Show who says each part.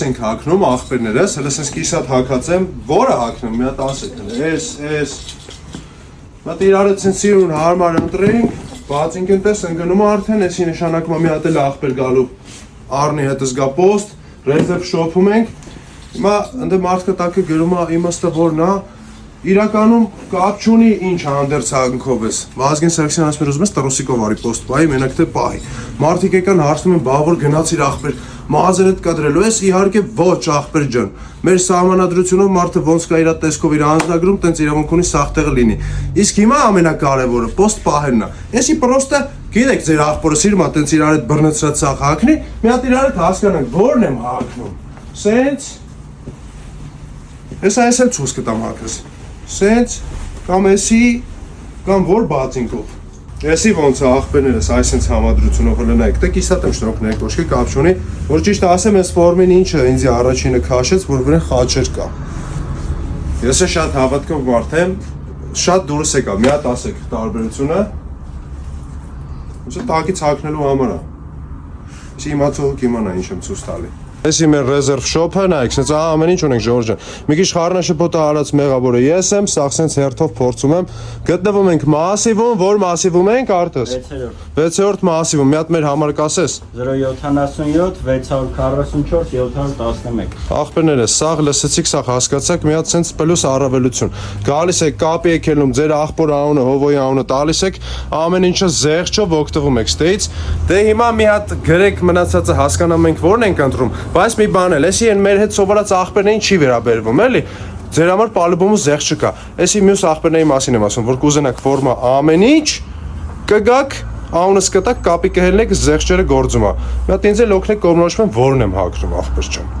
Speaker 1: Ենք հակնում աղբերներս, հենց ես կիսատ հակած եմ, որը հակնում, մի հատ ասեք, էս, մատ իրարը սիրուն հարմար ընտրենք, բացինք ընտես ընկնում արդեն, էսի նշանակում մի հատ էլ աղբեր գալու առնի հետս գա պոստ, ռեզերվ շոփում ենք, հիմա ընդ մարդկը տակը գրում է իմաստը որն է, իրականում կապ չունի ինչ հանդերձ հանգքով ես, Վազգեն Սարգսյան ասում ուզում ես տրուսիկով արի պոստ պահի, մենակ թե պահի, մարդիկ եկան հարցնում են բա որ գնացիր աղբեր, մազերդ կադրելու ես, իհարկե ոչ աղբեր ջան, մեր սահմանադրությունով մարդը ոնց կա իր տեսքով իր անձնագրում, տենց իրավունք ունի սաղ տեղը լինի, իսկ հիմա ամենակարևորը պոստ պահելն է, եսի պրոստը գիտեք ձեր աղբորը սիրում է տենց իրար հետ բռնեցրած սաղ հակնի, մի հատ իրար հետ հասկանանք, որն եմ հակնում, սենց, ես այս էլ ցույց կտամ հակես, սենց, կամ եսի, կամ որ բացինքով, եսի ոնց է աղբերներս այս հենց համադրությունով հլնայք, դե կիսատ եմ շնորհք նայեք ոչքի կապ չունի, որ ճիշտ ասեմ ես ֆորմին ինչը ինձ առաջինը քաշեց, որ վրան խաչեր կա, ես է շատ հավատքով մարդ եմ, շատ դուրս եկա, մի հատ ասեք տարբերությունը, Ոնց տակից հակնելու համար է։ Իսկ իմացողը կիմանա ինչ եմ ցույց տալի։ Էսի մեր ռեզերվ շոփը նայեք, sense ամեն ինչ ունենք Ժորժ ջան։ Մի քիչ խառնաշփոթը արած մեղավորը ես եմ, սա sense հերթով փորձում եմ։ Գտնվում ենք մասիվում, որ մասիվում ենք արդյոք։ 6-րդ մասիվում, մի հատ մեր համար կասես։
Speaker 2: 077 644 711։
Speaker 1: Աղբերները, սաղ լսեցիք, սաղ հասկացաք, մի հատ sense պլյուս առավելություն։ Գալիս եք կապի եկելում, ձեր աղբոր անունը, հովոյի անունը տալիս եք, ամեն ինչը զեղչով օգտվում եք ստեից։ Դե հիմա մի հատ գրեք մնացածը հասկանամ մենք որն ենք ընտրում։ Բայց մի բան էլ, էսի են մեր հետ սովորած աղբերներին չի վերաբերվում, էլի։ Ձեր համար պալուբոմը զեղչ չկա։ Էսի մյուս աղբերների մասին եմ ասում, որ կուզենաք ֆորմա ամեն ինչ, կգաք, անունս կտակ, կապի կհելնեք, զեղչերը գործում է։ Մի հատ ինձ էլ օգնեք կողմնորոշում որն եմ հակնում աղբեր ջան։